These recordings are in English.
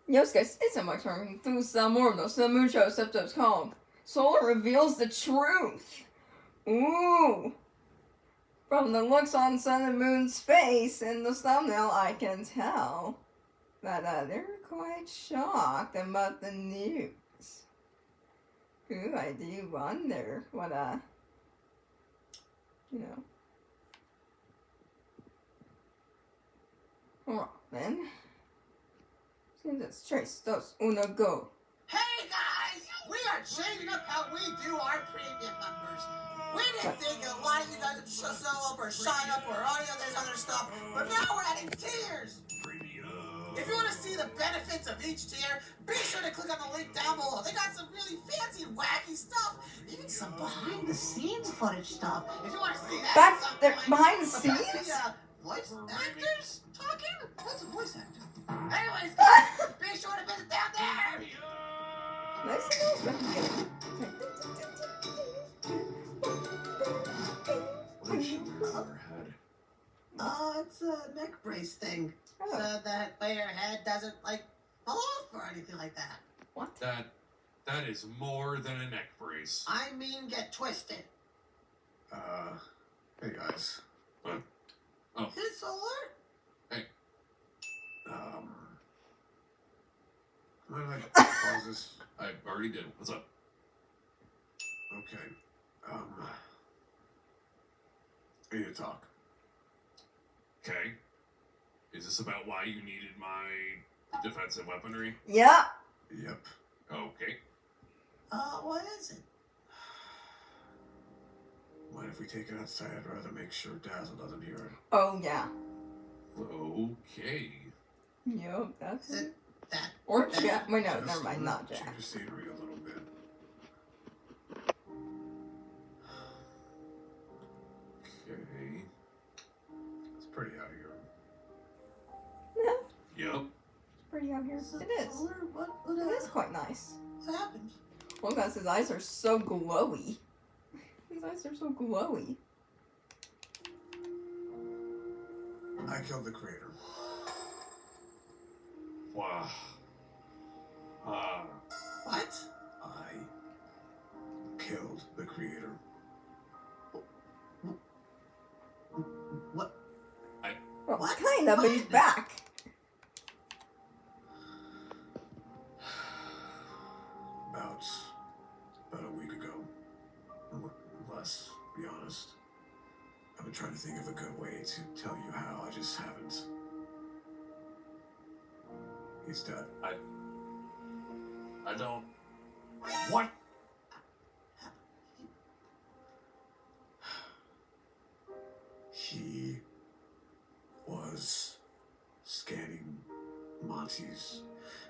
Yosuke, it's a much turning through some mortals. The mucho septos called. Solar reveals the truth. Ooh. From the looks on Sun and Moon's face in the thumbnail, I can tell that they're quite shocked about the news. Ooh, I do wonder what, you know. Well, then. Let's trace those uno go. Hey guys! We are changing up how we do our premium members. We didn't think a lot of you guys would show up or sign up or any of this other stuff, but now we're adding tiers. If you want to see the benefits of each tier, be sure to click on the link down below. They got some really fancy, wacky stuff, even some behind-the-scenes footage stuff. If you want to see that, behind the scenes? Voice actors talking? What's a voice actor? Anyways, be sure to visit down there. What is she wearing on her head? It's a neck brace thing. Oh. So that way your head doesn't, fall off or anything like that. What? That is more than a neck brace. I mean get twisted. Hey guys. Hey, Solar? Why did I pause this? I already did. What's up? Okay. I need to talk. Okay. Is this about why you needed my defensive weaponry? Yeah. Yep. Okay. What is it? What if we take it outside? I'd rather make sure Dazzle doesn't hear it. Oh, yeah. Okay. Yup, that's Is it that? Or Jack. Wait, no, Just never mind, not change Jack. the scenery a little bit. Okay. It's pretty out here. Yeah, Yep. it's pretty out here. It is. Solar? What It is quite nice. What happened? Well, guys, his eyes are so glowy. His eyes are so glowy. I killed the creator. Wow. What? I killed the creator. What? Well, What? kinda, but he's back. About a week ago. Less, to be honest. I've been trying to think of a good way to tell you how. I just haven't. He's dead. I don't. What? He was scanning Monty's.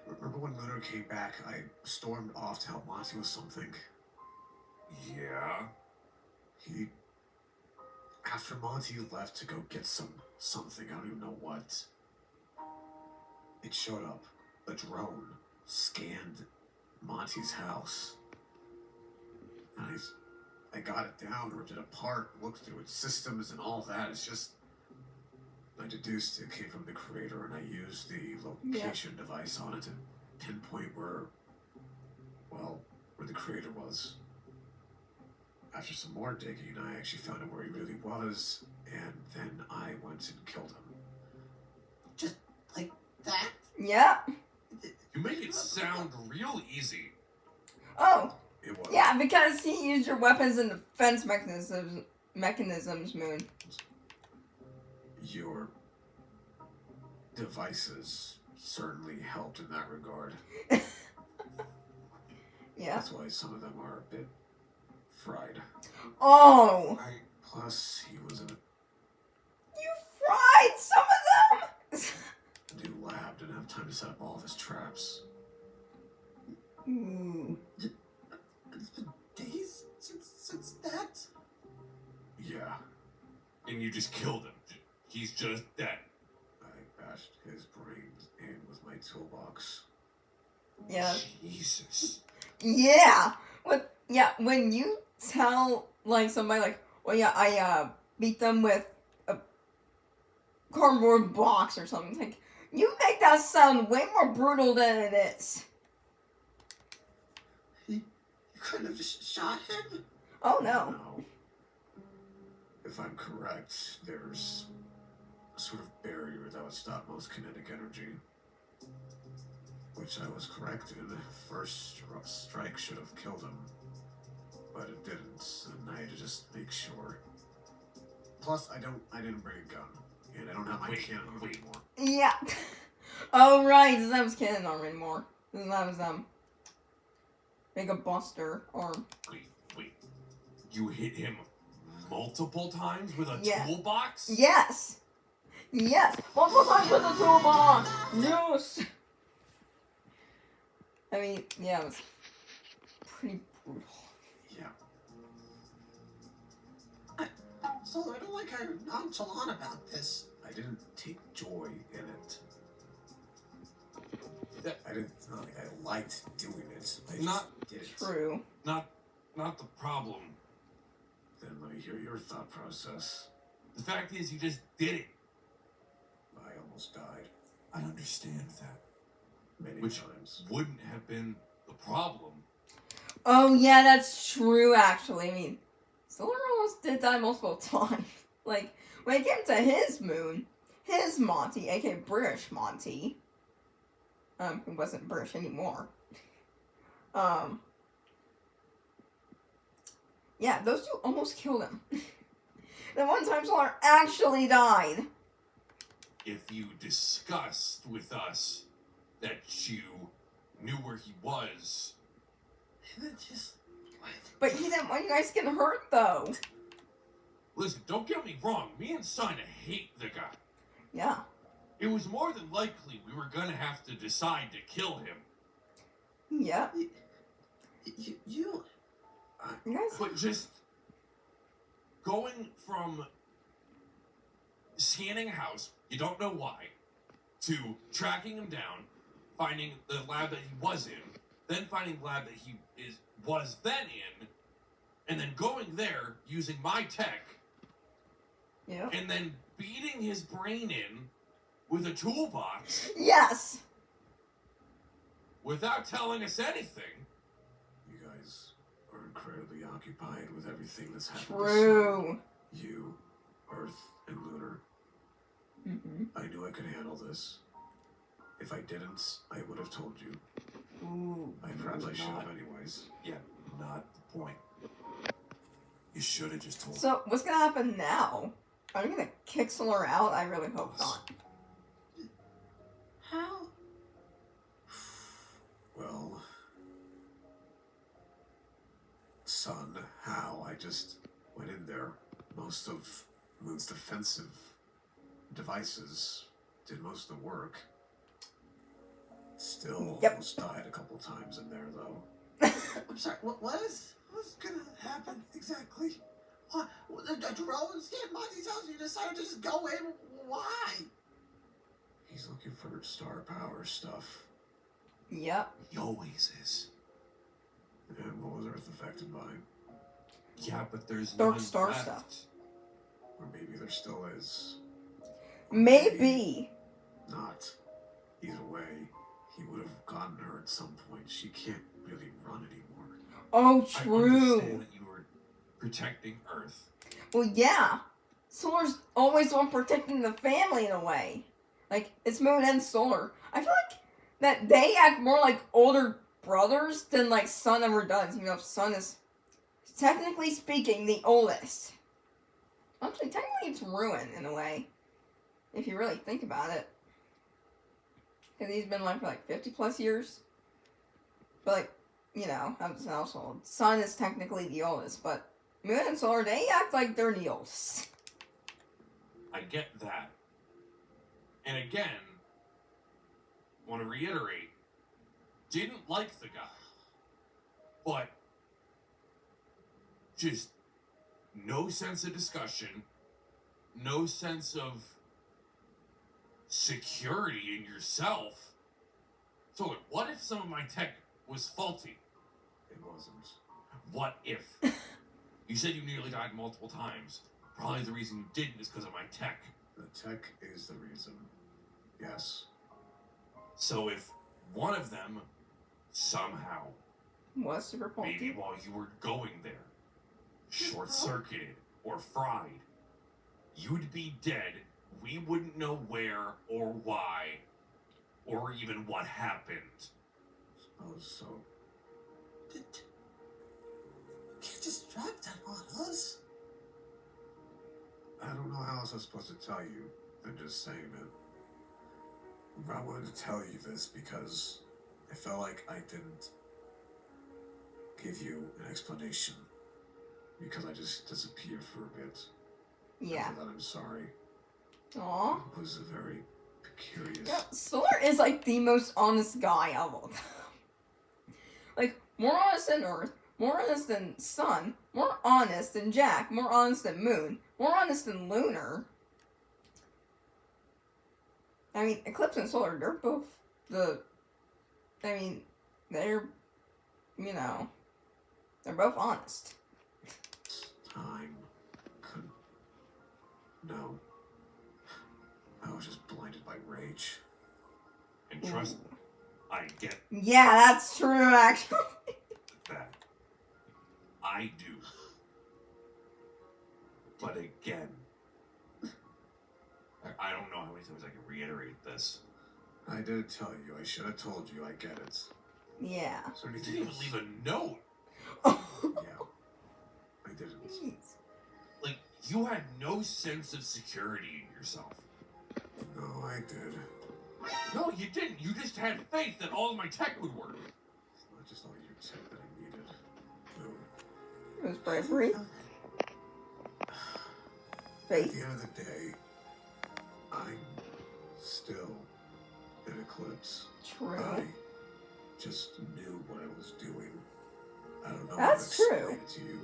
Remember when Lunar came back? I stormed off to help Monty with something. Yeah. After Monty left to go get something, I don't even know what. It showed up. A drone scanned Monty's house. And I got it down, ripped it apart, looked through its systems and all that. It's just, I deduced it came from the creator, and I used the location device on it to pinpoint where the creator was. After some more digging, I actually found out where he really was, and then I went and killed him. Just like that? Yeah. You make it sound real easy. Oh. It was. Yeah, because he used your weapons and defense mechanisms, Moon. Your devices certainly helped in that regard. Yeah. That's why some of them are a bit fried. Oh. Plus, he was in You fried some of them? a new lab, didn't have time to set up all of his traps. Ooh. It's been days since that? Yeah. And you just killed him. He's just dead. I bashed his brains in with my toolbox. Yeah. Jesus. Yeah. When you tell, somebody, well, yeah, I, beat them with a cardboard box or something. It's like, You make that sound way more brutal than it is. You couldn't have just shot him? Oh no. No. If I'm correct, there's a sort of barrier that would stop most kinetic energy. Which I was correct in. First strike should have killed him. But it didn't, and I had to just make sure. Plus, I didn't bring a gun. And I don't have my cannon arm anymore. Yeah. Oh right, that was cannon arm anymore. That was Mega Buster arm. Wait. You hit him multiple times with a Yeah. toolbox? Yes. Yes. Multiple times with the toolbox. Yes. I mean, yeah, it was pretty brutal. Yeah. So I don't like how you're nonchalant about this. I didn't take joy in it. It's not like I liked doing it. I just did it. True. Not the problem. Then let me hear your thought process. The fact is, you just did it. I almost died I understand that. many Which times. wouldn't have been the problem. Oh yeah, that's true. Actually, I mean, Solar almost did die multiple times. Like when it came to his moon, his Monty, aka British Monty, who wasn't British anymore. Yeah, those two almost killed him. The one time Solar actually died. If you discussed with us that you knew where he was, And then just... What? But he didn't want you guys getting hurt, though. listen, don't get me wrong, me and Sana hate the guy. Yeah. It was more than likely we were gonna have to decide to kill him. You... Yep. You guys... But just going from scanning a house, you don't know why, to tracking him down, finding the lab that he was in, then finding the lab that he was then in, and then going there using my tech, Yep. and then beating his brain in with a toolbox Yes. without telling us anything. You guys are incredibly occupied with everything that's happened. True. To you, Earth, and Lunar. Mm-hmm. I knew I could handle this. If I didn't, I would have told you. Ooh. Perhaps I should have anyways. Yeah, not the point. You should have just told So, what's gonna happen now? Are you gonna kick Solar out? I really hope not. How? Well, son, how? I just went in there. Most of Moon's defensive devices did most of the work. Still Yep. almost died a couple times in there, though. I'm sorry, what's gonna happen exactly? What? The drone scanned Monty's house and you decided to just go in? Why? He's looking for star power stuff. Yep. He always is. And what was Earth affected by? Yeah, but there's Dark none star left. stuff. Or maybe there still is. Maybe. Not. Either way, he would have gotten her at some point. She can't really run anymore. Oh, I true. understand that you were protecting Earth. Well, yeah. Solar's always the one protecting the family in a way. Like, it's Moon and Solar. I feel like that they act more like older brothers than, like, Sun ever does. Even though Sun is, technically speaking, the oldest. Actually, technically it's Ruin, in a way. If you really think about it. Because he's been alive for, like, 50 plus years. But, like, you know, I'm just household. Sun is technically the oldest, but Moon and Solar, they act like they're the oldest. I get that. And again, want to reiterate, didn't like the guy. But just no sense of discussion, no sense of security in yourself. So like, what if some of my tech was faulty? It wasn't. What if? You said you nearly died multiple times. Probably the reason you didn't is because of my tech. The tech is the reason. Yes. So if one of them somehow, Was super maybe faulty. while you were going there, short-circuited or fried, you'd be dead. We wouldn't know where or why, or even what happened. Suppose so. You can't just drop that on us. I don't know how else I'm supposed to tell you than just saying it. I wanted to tell you this because I felt like I didn't give you an explanation. Because I just disappeared for a bit. Yeah. For that, I'm sorry. Aw. It was a very curious. Yeah, Solar is like the most honest guy of all time. Like, more honest than Earth, more honest than Sun, more honest than Jack, more honest than Moon, more honest than Lunar. I mean, Eclipse and Solar, they're both they're, they're both honest. Time couldn't. No. I was just blinded by rage. And trust me, I get Yeah, that's true, actually. that. I do. But again, I don't know how many times I can reiterate this. I did tell you. I should have told you. I get it. Yeah. Is there You anything didn't even else? leave a note. Yeah. I didn't. Jeez. Like, you had no sense of security in yourself. No, I did. No, you didn't. You just had faith that all of my tech would work. It's not just all your tech that I needed. No. It was bravery. At Faith. the end of the day, I'm still an Eclipse. True. I just knew what I was doing. I don't know That's how to true. explain it to you.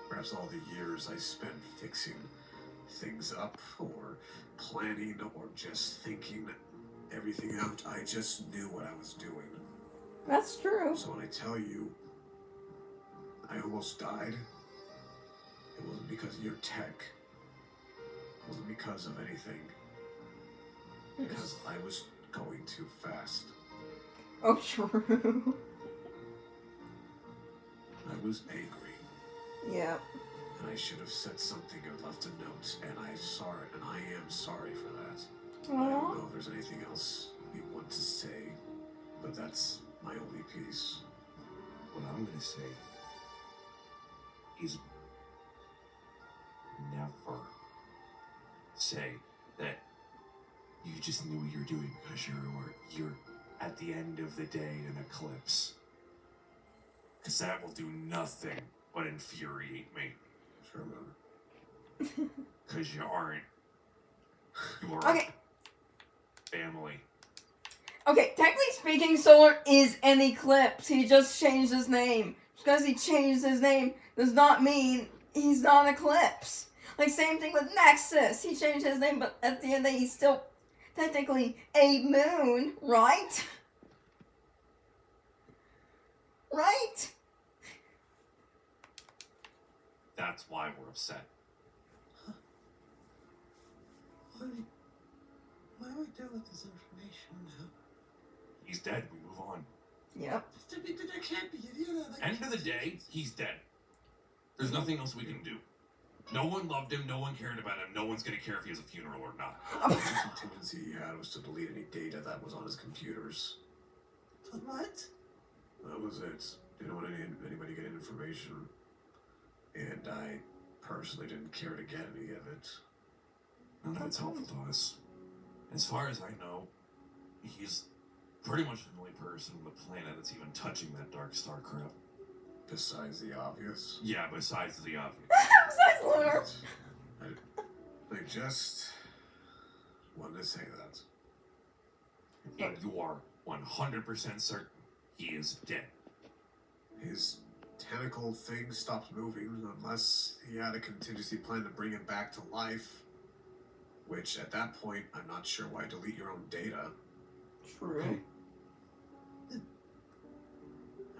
Perhaps all the years I spent fixing things up, or planning, or just thinking everything out, I just knew what I was doing. That's true. So when I tell you I almost died, it wasn't because of your tech. It wasn't because of anything. Because I was going too fast. Oh, true. I was angry. Yep. And I should have said something or left a note, and I'm sorry, and I am sorry for that. I Aw. don't know if there's anything else you want to say, but that's my only piece. What I'm gonna say is never say that you just knew what you were doing because you're at the end of the day an Eclipse. Because that will do nothing but infuriate me. Sure, man. Because you aren't. You are Okay. family. Okay, technically speaking, Solar is an Eclipse. He just changed his name. Because he changed his name does not mean he's not an Eclipse. Like, same thing with Nexus. He changed his name, but at the end of the day, he's still technically a moon, right? Right? That's why we're upset. What do we do with this information now? He's dead. We move on. Yep. There can't be, End of the day, he's dead. There's nothing else we can do. No one loved him, no one cared about him, no one's gonna care if he has a funeral or not. The only tendency he had was to delete any data that was on his computers. What? That was it. Didn't want anybody getting information. And I personally didn't care to get any of it. None of it's helpful to us. As far as I know, he's pretty much the only person on the planet that's even touching that dark star crap. Besides the obvious. Yeah, besides the obvious. Besides Lunar. I just wanted to say that. And you are 100% certain he is dead. His tentacle thing stopped moving unless he had a contingency plan to bring him back to life. Which, at that point, I'm not sure why delete your own data. True. I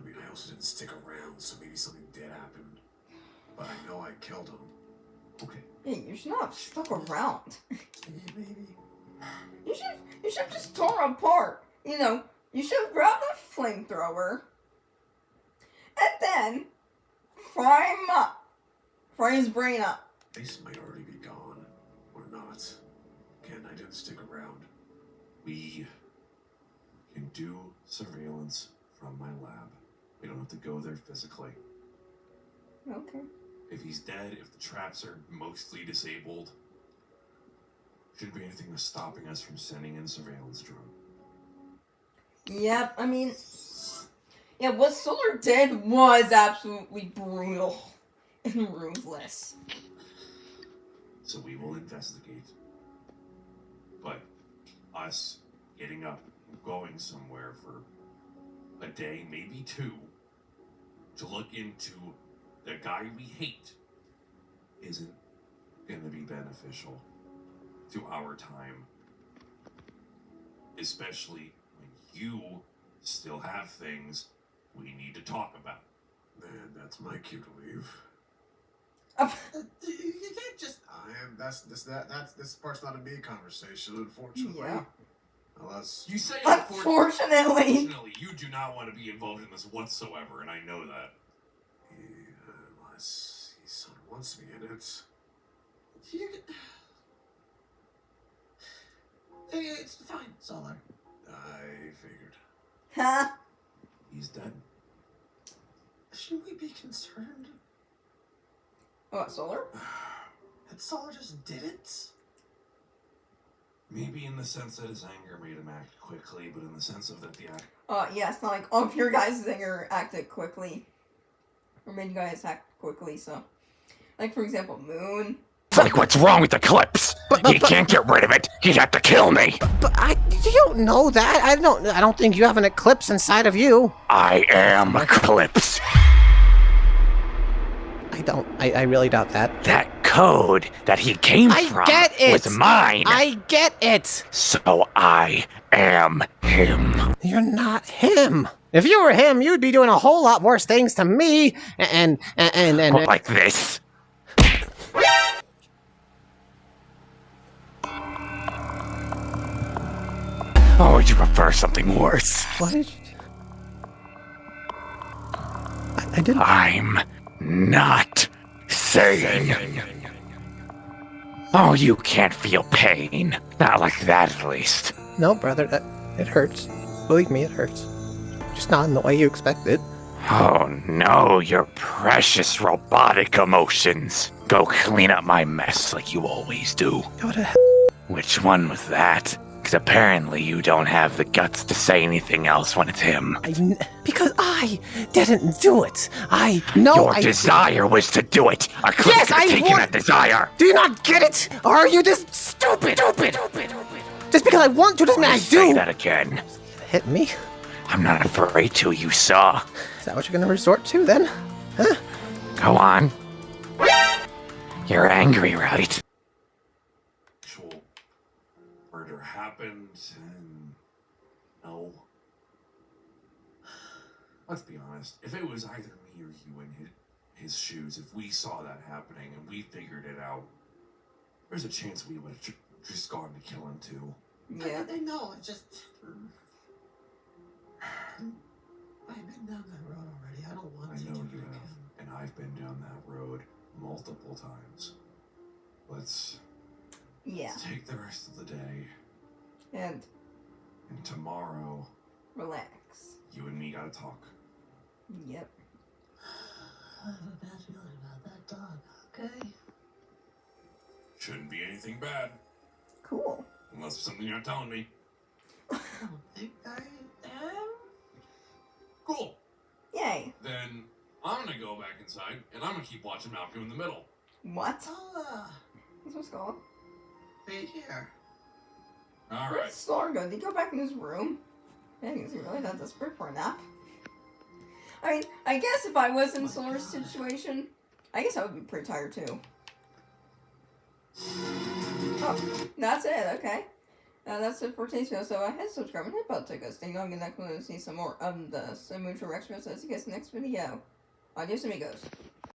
mean, I also didn't stick around, so maybe something did happen. But I know I killed him. Okay. Hey, you should not have stuck around. Yeah, maybe. You should have just torn apart. You know, you should have grabbed a flamethrower. And then, fry him up. Fry his brain up. Ace might already be gone. Or not. Again, I didn't stick around. We can do surveillance from my lab. We don't have to go there physically. Okay. If he's dead, if the traps are mostly disabled, shouldn't be anything that's stopping us from sending in a surveillance drone. Yep, I mean, yeah, what Solar did was absolutely brutal and ruthless. So we will investigate. But us getting up and going somewhere for a day, maybe two, to look into the guy we hate isn't going to be beneficial to our time. Especially when you still have things we need to talk about. Man, that's my cue to leave. You can't just. This part's not a me conversation, unfortunately. Yeah. Unless You say Unfortunately. unfortunately, you do not want to be involved in this whatsoever, and I know that. unless his son wants me in it. It's fine, Solar. I figured. Huh? He's dead. Shouldn't we be concerned What, Solar? that Solar just did it? Maybe in the sense that his anger made him act quickly, but in the sense of that the act. Yeah, it's not like all of your guys' anger acted quickly. Or made you guys act quickly, so. Like, for example, Moon. Like, what's wrong with Eclipse? He can't get rid of it. He'd have to kill me. But you don't know that. I don't think you have an eclipse inside of you. I am Eclipse. I really doubt that. That code that he came I from get it. was mine. I get it. So I am him. You're not him. If you were him, you'd be doing a whole lot worse things to me and Like this. Or would you prefer something worse? What did you do? I didn't. I'm not sane. Oh, you can't feel pain. Not like that, at least. No, brother, it hurts. Believe me, it hurts. Just not in the way you expected. Oh no, your precious robotic emotions. Go clean up my mess like you always do. Go to hell. Which one was that? Because apparently you don't have the guts to say anything else when it's him. Because I didn't do it. Your desire was to do it. I couldn't Yes, have I taken want- that desire. Do you not get it? Or are you this stupid? Just because I want to doesn't mean I Say do. that again. Hit me? I'm not afraid to, you saw. Is that what you're gonna resort to then? Huh? Go on. You're angry, right? Actual murder happened, and no. Let's be honest. If it was either me or you in his shoes, if we saw that happening and we figured it out, there's a chance we would have just gone to kill him too. Yeah. I know, it's just. I've been down that road already. I don't want I to know do you it have, again. and I've been down that road multiple times. Let's Yeah. take the rest of the day, And and tomorrow, relax. you and me gotta talk. Yep. I have a bad feeling about that dog, okay? Shouldn't be anything bad, Cool. unless it's something you're not telling me. I don't think I am. Cool. Yay. Then I'm gonna go back inside, and I'm gonna keep watching Malcolm in the Middle. What? I'll, That's what's going on. be here. All Where's right. Solar go? Did he go back in his room? Dang, is he really that desperate for a nap? I mean, I guess if I was in Solar's situation, I guess I would be pretty tired too. Oh, that's it, okay. That's it for today's video. So hit subscribe and hit bell to go. Stay young and next one to see some more of the Mucho Rex videos. See you guys in the next video. Adios amigos.